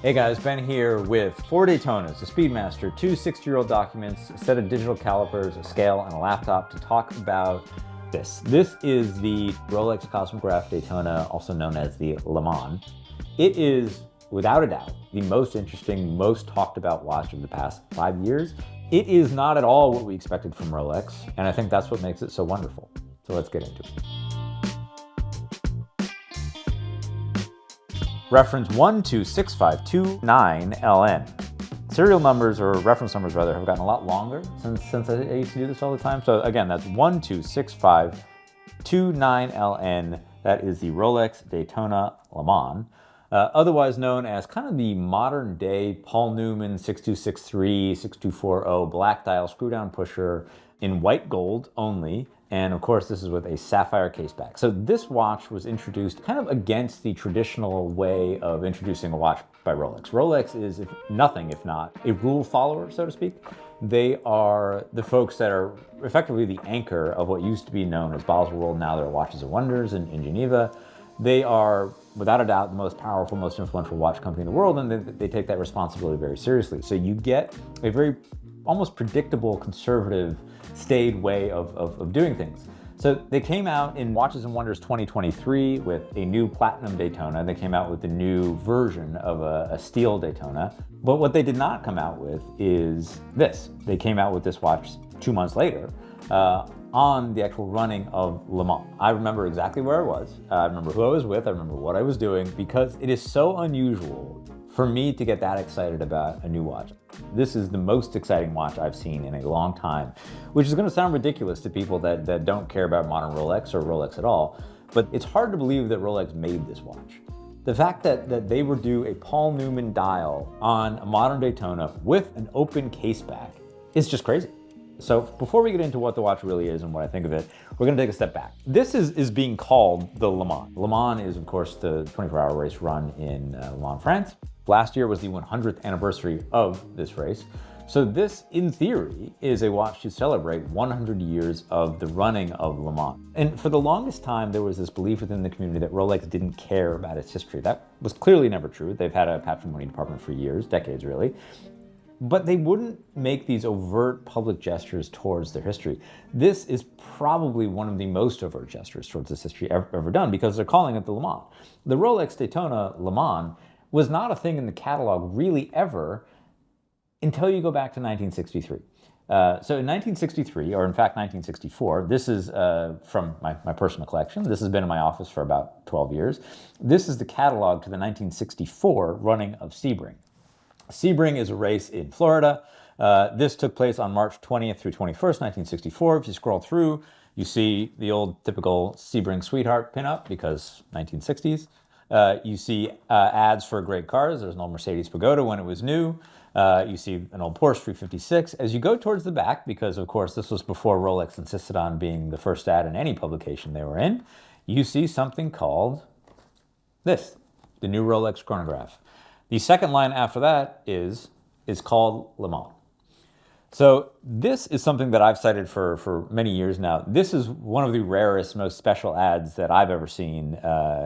Hey guys, Ben here with 4 Daytonas, a Speedmaster, 2 60-year-old documents, a set of digital calipers, a scale, and a laptop to talk about this. This is the Rolex Costume Graph Daytona, also known as the Le Mans. It is, without a doubt, the most interesting, most talked about watch of the past 5 years. It is not at all what we expected from Rolex, and I think that's what makes it so wonderful. So let's get into it. Reference 126529LN. Serial numbers, or reference numbers rather, have gotten a lot longer since I used to do this all the time. So again, that's 126529LN. That is the Rolex Daytona Le Mans, otherwise known as kind of the modern day Paul Newman 6263, 6240 black dial screw down pusher in white gold only. And of course, this is with a sapphire case back. So this watch was introduced kind of against the traditional way of introducing a watch by Rolex. Rolex is, if nothing if not, a rule follower, so to speak. They are the folks that are effectively the anchor of what used to be known as Baselworld. Now they're Watches of Wonders in Geneva. They are, without a doubt, the most powerful, most influential watch company in the world, and they take that responsibility very seriously. So you get a very almost predictable, conservative, staid way of doing things. So they came out in Watches and Wonders 2023 with a new platinum Daytona. They came out with the new version of a steel Daytona. But what they did not come out with is this. They came out with this watch 2 months later on the actual running of Le Mans. I remember exactly where I was. I remember who I was with. I remember what I was doing, because it is so unusual for me to get that excited about a new watch. This is the most exciting watch I've seen in a long time, which is going to sound ridiculous to people that don't care about modern Rolex or Rolex at all, but it's hard to believe that Rolex made this watch. The fact that they would do a Paul Newman dial on a modern Daytona with an open case back is just crazy. So before we get into what the watch really is and what I think of it, we're going to take a step back. This is being called the Le Mans. Le Mans is, of course, the 24-hour race run in Le Mans, France. Last year was the 100th anniversary of this race. So this, in theory, is a watch to celebrate 100 years of the running of Le Mans. And for the longest time, there was this belief within the community that Rolex didn't care about its history. That was clearly never true. They've had a patrimony department for years, decades really. But they wouldn't make these overt public gestures towards their history. This is probably one of the most overt gestures towards this history ever done, because they're calling it the Le Mans. The Rolex Daytona Le Mans was not a thing in the catalog really ever until you go back to 1963. So in 1963, or in fact 1964, this is from my personal collection. This has been in my office for about 12 years. This is the catalog to the 1964 running of Sebring. Sebring is a race in Florida. This took place on March 20th through 21st, 1964. If you scroll through, you see the old typical Sebring sweetheart pinup, because 1960s. You see ads for great cars. There's an old Mercedes Pagoda when it was new. You see an old Porsche 356. As you go towards the back, because of course this was before Rolex insisted on being the first ad in any publication they were in, you see something called this, the new Rolex chronograph. The second line after that is called Le Mans. So this is something that I've cited for many years now. This is one of the rarest, most special ads that I've ever seen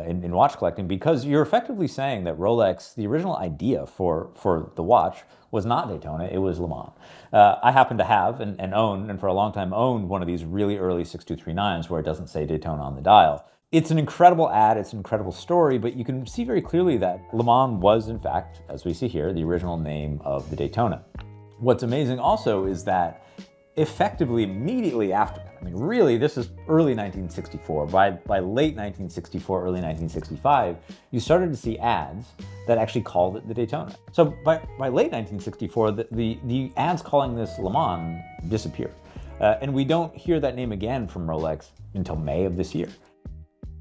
in watch collecting, because you're effectively saying that Rolex, the original idea for the watch was not Daytona, it was Le Mans. I happen to have and own, and for a long time owned, one of these really early 6239s where it doesn't say Daytona on the dial. It's an incredible ad, it's an incredible story, but you can see very clearly that Le Mans was, in fact, as we see here, the original name of the Daytona. What's amazing also is that effectively immediately after that, I mean, really, this is early 1964. By late 1964, early 1965, you started to see ads that actually called it the Daytona. So by late 1964, the ads calling this Le Mans disappeared. And we don't hear that name again from Rolex until May of this year.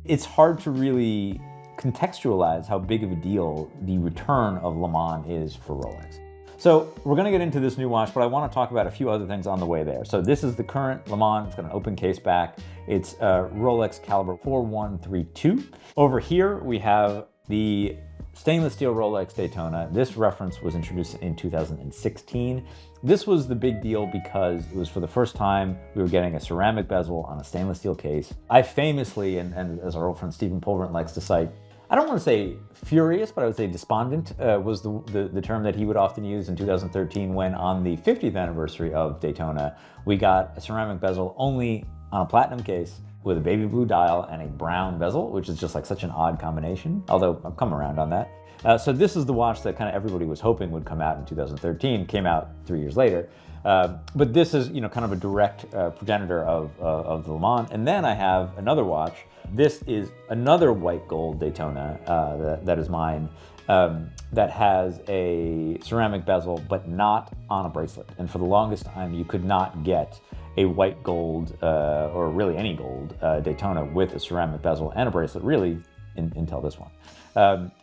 It's hard to really contextualize how big of a deal the return of Le Mans is for Rolex. So we're going to get into this new watch, but I want to talk about a few other things on the way there. So this is the current Le Mans. It's got an open case back. It's Rolex caliber 4132. Over here we have the stainless steel Rolex Daytona. This reference was introduced in 2016. This was the big deal because it was for the first time we were getting a ceramic bezel on a stainless steel case. I famously, and as our old friend Stephen Pulverant likes to cite, I don't want to say furious, but I would say despondent was the term that he would often use in 2013 when on the 50th anniversary of Daytona, we got a ceramic bezel only on a platinum case with a baby blue dial and a brown bezel, which is just like such an odd combination, although I've come around on that. So this is the watch that kind of everybody was hoping would come out in 2013, came out 3 years later. But this is, kind of a direct progenitor of the Le Mans. And then I have another watch. This is another white gold Daytona that is mine, that has a ceramic bezel, but not on a bracelet. And for the longest time, you could not get a white gold, or really any gold Daytona with a ceramic bezel and a bracelet, really, until this one.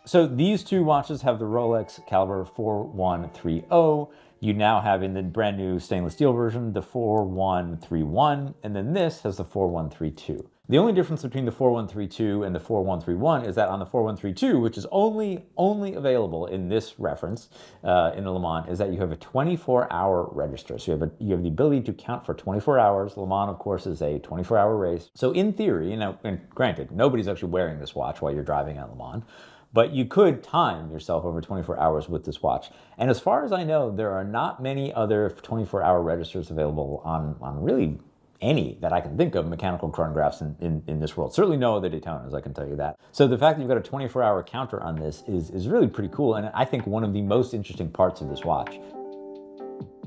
So these two watches have the Rolex caliber 4130. You now have in the brand new stainless steel version the 4131, and then this has the 4132. The only difference between the 4132 and the 4131 is that on the 4132, which is only available in this reference in the Le Mans, is that you have a 24-hour register. So you have the ability to count for 24 hours. Le Mans, of course, is a 24-hour race. So in theory, and granted, nobody's actually wearing this watch while you're driving at Le Mans, but you could time yourself over 24 hours with this watch. And as far as I know, there are not many other 24-hour registers available on really any that I can think of mechanical chronographs in this world. Certainly no other Daytonas, I can tell you that. So the fact that you've got a 24-hour counter on this is really pretty cool, and I think one of the most interesting parts of this watch.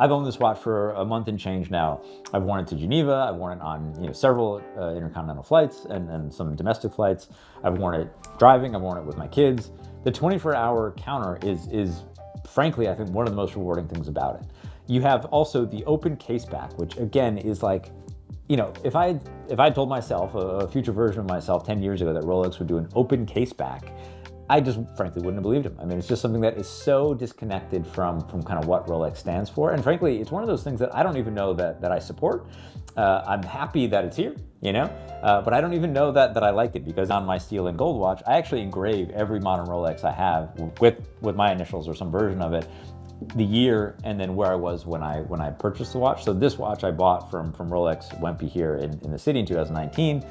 I've owned this watch for a month and change now. I've worn it to Geneva. I've worn it on several intercontinental flights and some domestic flights. I've worn it driving. I've worn it with my kids. The 24-hour counter is frankly, I think, one of the most rewarding things about it. You have also the open case back, which again is like, if I told myself, a future version of myself 10 years ago, that Rolex would do an open case back, I just frankly wouldn't have believed him. I mean, it's just something that is so disconnected from kind of what Rolex stands for. And frankly, it's one of those things that I don't even know that I support. I'm happy that it's here, but I don't even know that I like it, because on my steel and gold watch, I actually engrave every modern Rolex I have with my initials or some version of it, the year, and then where I was when I purchased the watch. So this watch I bought from Rolex Wempe here in the city in 2019.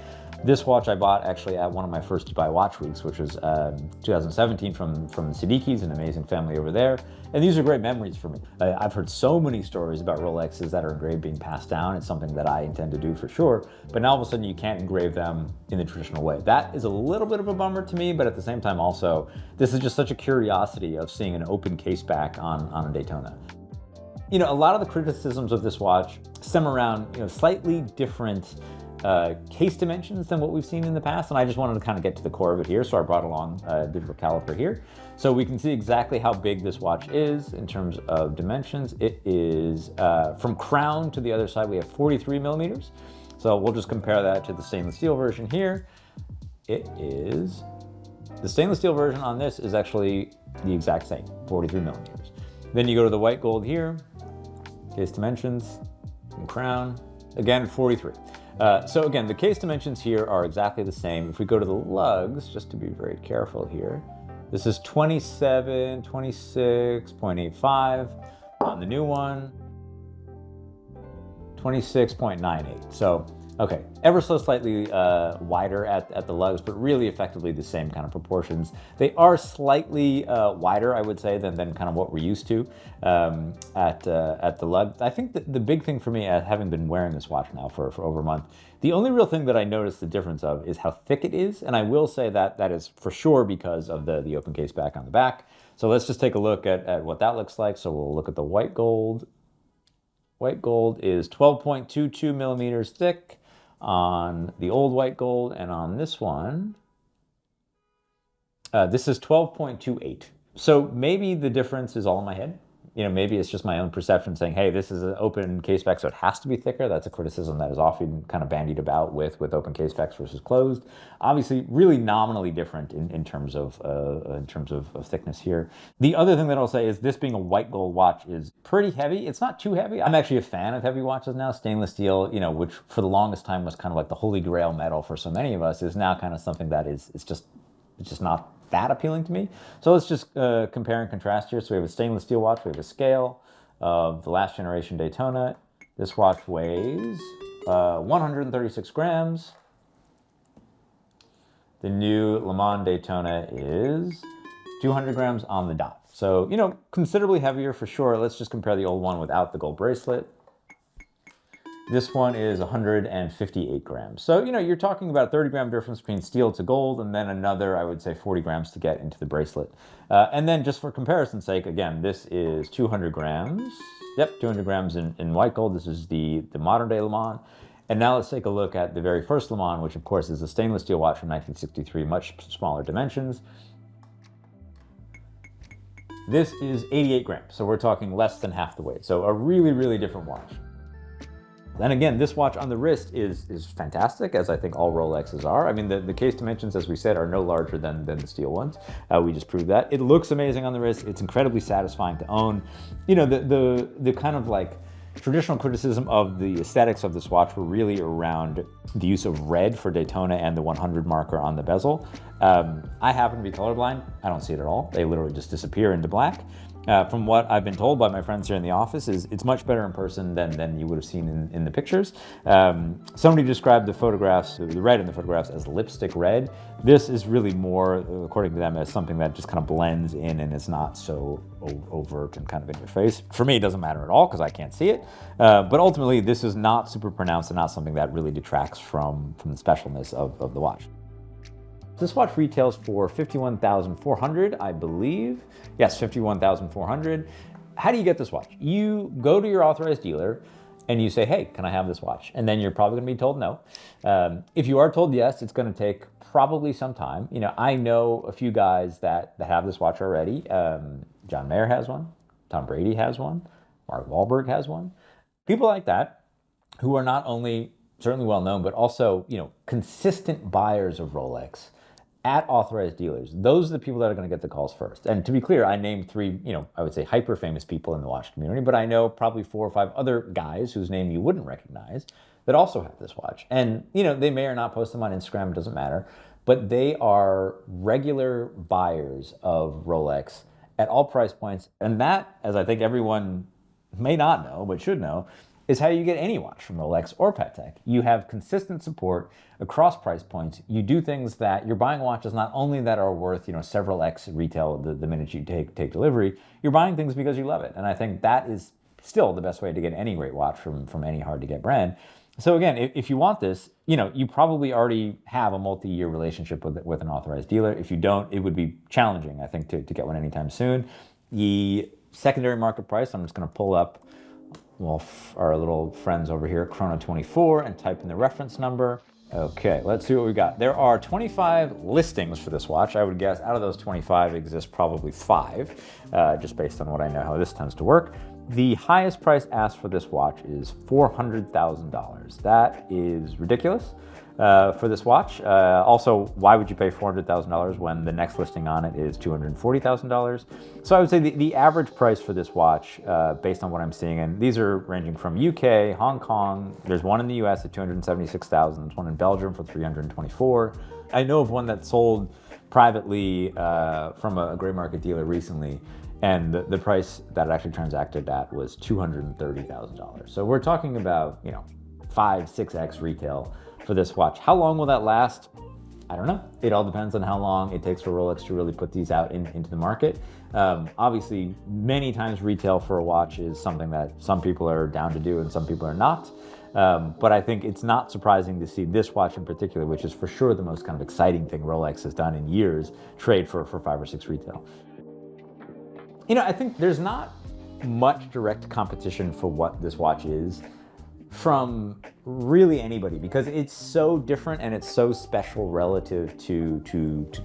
This watch I bought actually at one of my first Dubai Watch Weeks, which was 2017 from the Siddiquis, an amazing family over there. And these are great memories for me. I've heard so many stories about Rolexes that are engraved being passed down. It's something that I intend to do for sure. But now all of a sudden you can't engrave them in the traditional way. That is a little bit of a bummer to me, but at the same time also, this is just such a curiosity of seeing an open case back on a Daytona. A lot of the criticisms of this watch stem around slightly different case dimensions than what we've seen in the past, and I just wanted to kind of get to the core of it here, so I brought along a digital caliper here. So we can see exactly how big this watch is in terms of dimensions. It is, from crown to the other side, we have 43 millimeters. So we'll just compare that to the stainless steel version here. The stainless steel version on this is actually the exact same, 43 millimeters. Then you go to the white gold here, case dimensions, and crown, again, 43. So again, the case dimensions here are exactly the same. If we go to the lugs, just to be very careful here, this is 26.85 on the new one, 26.98. So, okay, ever so slightly wider at the lugs, but really effectively the same kind of proportions. They are slightly wider, I would say, than kind of what we're used to at the lug. I think that the big thing for me, having been wearing this watch now for over a month, the only real thing that I noticed the difference of is how thick it is. And I will say that is for sure because of the open case back on the back. So let's just take a look at what that looks like. So we'll look at the white gold. White gold is 12.22 millimeters thick on the old white gold, and on this one, this is 12.28. So maybe the difference is all in my head. Maybe it's just my own perception saying, hey, this is an open case back, so it has to be thicker. That's a criticism that is often kind of bandied about with open case backs versus closed. Obviously, really nominally different in terms of thickness here. The other thing that I'll say is this being a white gold watch is pretty heavy. It's not too heavy. I'm actually a fan of heavy watches now. Stainless steel, which for the longest time was kind of like the holy grail metal for so many of us, is now kind of something that it's just not that appealing to me. So let's just compare and contrast here. So we have a stainless steel watch, we have a scale of the last generation Daytona. This watch weighs 136 grams. the new Le Mans Daytona is 200 grams on the dot. So, considerably heavier for sure. Let's just compare the old one without the gold bracelet. This one is 158 grams. So, you're talking about a 30-gram difference between steel to gold, and then another, I would say, 40 grams to get into the bracelet. And then just for comparison's sake, again, this is 200 grams. Yep, 200 grams in white gold. This is the modern day Le Mans. And now let's take a look at the very first Le Mans, which of course is a stainless steel watch from 1963, much smaller dimensions. This is 88 grams, so we're talking less than half the weight. So a really, really different watch. And again, this watch on the wrist is fantastic, as I think all Rolexes are. I mean, the case dimensions, as we said, are no larger than the steel ones. We just proved that. It looks amazing on the wrist. It's incredibly satisfying to own. The kind of like traditional criticism of the aesthetics of this watch were really around the use of red for Daytona and the 100 marker on the bezel. I happen to be colorblind. I don't see it at all. They literally just disappear into black. From what I've been told by my friends here in the office, it's much better in person than you would have seen in the pictures. Somebody described the photographs, the red in the photographs, as lipstick red. This is really more, according to them, as something that just kind of blends in and is not so overt and kind of in your face. For me, it doesn't matter at all because I can't see it. But ultimately, this is not super pronounced and not something that really detracts from the specialness of the watch. This watch retails for $51,400, I believe. Yes, $51,400. How do you get this watch? You go to your authorized dealer and you say, hey, can I have this watch? And then you're probably gonna be told no. If you are told yes, it's gonna take probably some time. I know a few guys that have this watch already. John Mayer has one, Tom Brady has one, Mark Wahlberg has one. People like that who are not only certainly well known, but also, consistent buyers of Rolex at authorized dealers. Those are the people that are going to get the calls first. And to be clear, I named three, I would say hyper famous people in the watch community, but I know probably 4 or 5 other guys whose name you wouldn't recognize that also have this watch. And, they may or not post them on Instagram, it doesn't matter, but they are regular buyers of Rolex at all price points. And that, as I think everyone may not know, but should know, is how you get any watch from Rolex or Patek. You have consistent support across price points. You do things that you're buying watches not only that are worth several X retail the minute you take delivery, you're buying things because you love it. And I think that is still the best way to get any great watch from any hard to get brand. So again, if you want this, you probably already have a multi-year relationship with an authorized dealer. If you don't, it would be challenging, I think, to get one anytime soon. The secondary market price, I'm just gonna pull up our little friends over here, Chrono24, and type in the reference number. Okay, let's see what we got. There are 25 listings for this watch. I would guess out of those 25 exist probably 5, just based on what I know how this tends to work. The highest price asked for this watch is $400,000. That is ridiculous for this watch. Also, why would you pay $400,000 when the next listing on it is $240,000? So I would say the average price for this watch, based on what I'm seeing, and these are ranging from UK, Hong Kong, there's one in the US at $276,000, there's one in Belgium for $324,000. I know of one that sold privately from a gray market dealer recently, and the price that it actually transacted at was $230,000. So we're talking about 5-6x retail for this watch. How long will that last? I don't know. It all depends on how long it takes for Rolex to really put these out into the market. Obviously, many times retail for a watch is something that some people are down to do and some people are not. But I think it's not surprising to see this watch in particular, which is for sure the most kind of exciting thing Rolex has done in years, trade for 5 or 6 retail. I think there's not much direct competition for what this watch is from really anybody, because it's so different and it's so special relative to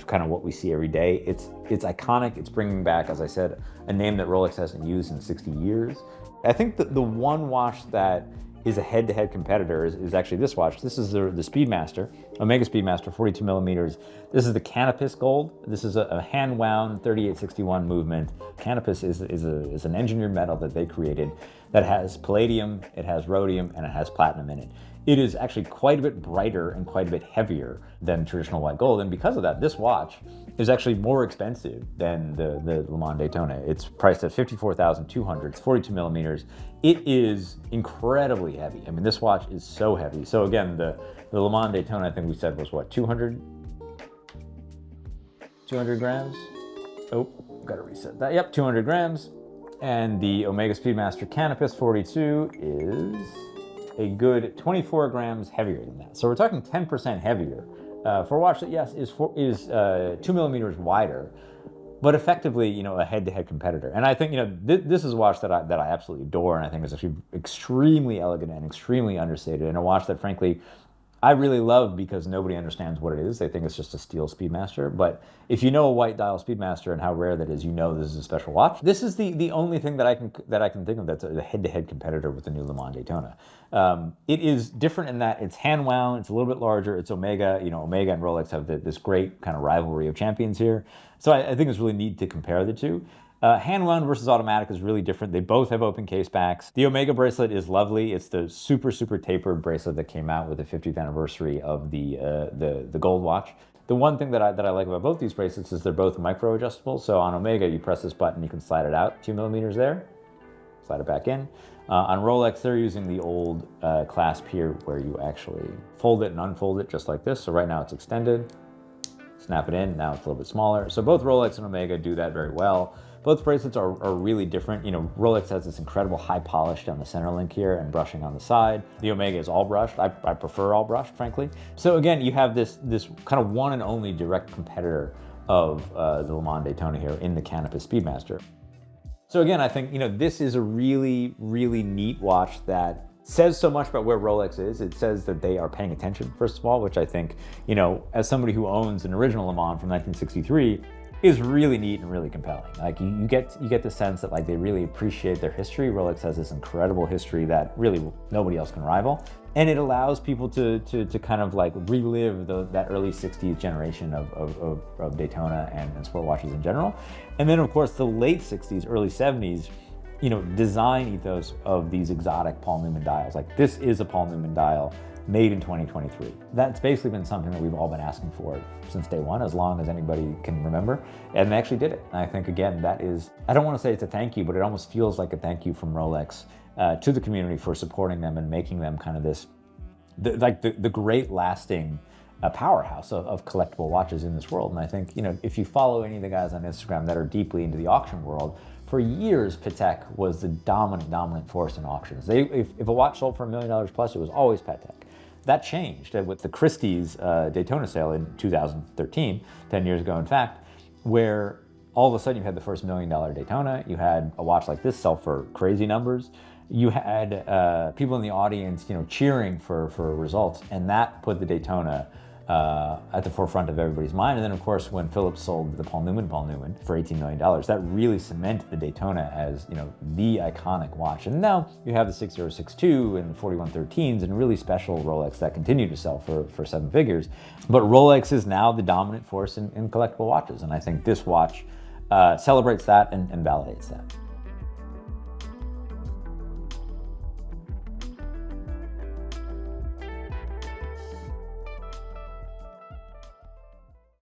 kind of what we see every day. It's iconic. It's bringing back, as I said, a name that Rolex hasn't used in 60 years. I think that the one watch that is a head-to-head competitor is actually this watch. This is the Speedmaster, Omega Speedmaster, 42 millimeters. This is the Canopus Gold. This is a hand-wound 3861 movement. Canopus is an engineered metal that they created that has palladium, it has rhodium, and it has platinum in it. It is actually quite a bit brighter and quite a bit heavier than traditional white gold, and because of that, this watch is actually more expensive than the Le Mans Daytona. It's priced at $54,200. It's 42 millimeters. It is incredibly heavy. I mean, this watch is so heavy. So again, the Le Mans Daytona, I think we said was what, 200 200 grams. Oh, gotta reset that. Yep, 200 grams. And the Omega Speedmaster Canopus 42 is a good 24 grams heavier than that. So we're talking 10% heavier for a watch that, yes, is 2 millimeters wider, but effectively, you know, a head-to-head competitor. And I think, you know, this is a watch that I absolutely adore, and I think is actually extremely elegant and extremely understated, and a watch that, frankly, I really love because nobody understands what it is. They think it's just a steel Speedmaster. But if you know a white dial Speedmaster and how rare that is, you know this is a special watch. This is the only thing that I can think of that's a head-to-head competitor with the new Le Mans Daytona. It is different in that it's hand wound, it's a little bit larger, it's Omega. You know, Omega and Rolex have this great kind of rivalry of champions here. So I think it's really neat to compare the two. Hand wound versus automatic is really different. They both have open case backs. The Omega bracelet is lovely. It's the super tapered bracelet that came out with the 50th anniversary of the gold watch. The one thing that I like about both these bracelets is they're both micro adjustable. So on Omega, you press this button, you can slide it out 2 millimeters there, slide it back in. On Rolex, they're using the old clasp here where you actually fold it and unfold it just like this. So right now it's extended, snap it in, now it's a little bit smaller. So both Rolex and Omega do that very well. Both bracelets are really different. You know, Rolex has this incredible high polish down the center link here and brushing on the side. The Omega is all brushed. I prefer all brushed, frankly. So again, you have this kind of one and only direct competitor of the Le Mans Daytona here in the Canopus Speedmaster. So again, I think, you know, this is a really neat watch that says so much about where Rolex is. It says that they are paying attention, first of all, which I think, you know, as somebody who owns an original Le Mans from 1963, is really neat and really compelling. Like you get the sense that like they really appreciate their history. Rolex has this incredible history that really nobody else can rival. And it allows people to kind of like relive that early 60s generation of Daytona and sport watches in general. And then of course the late 60s, early 70s, you know, design ethos of these exotic Paul Newman dials. Like this is a Paul Newman dial made in 2023. That's basically been something that we've all been asking for since day one, as long as anybody can remember. And they actually did it. And I think, again, that is, I don't want to say it's a thank you, but it almost feels like a thank you from Rolex to the community for supporting them and making them kind of this, the great lasting powerhouse of collectible watches in this world. And I think, you know, if you follow any of the guys on Instagram that are deeply into the auction world, for years, Patek was the dominant force in auctions. If a watch sold for $1 million plus, it was always Patek. That changed with the Christie's Daytona sale in 2013, 10 years ago in fact, where all of a sudden you had the first $1 million Daytona, you had a watch like this sell for crazy numbers, you had people in the audience, you know, cheering for results, and that put the Daytona at the forefront of everybody's mind. And then of course when Phillips sold the Paul Newman for $18 million, that really cemented the Daytona as, you know, the iconic watch. And now you have the 6062 and the 4113s and really special Rolex that continue to sell for seven figures. But Rolex is now the dominant force in collectible watches, and I think this watch celebrates that and validates that.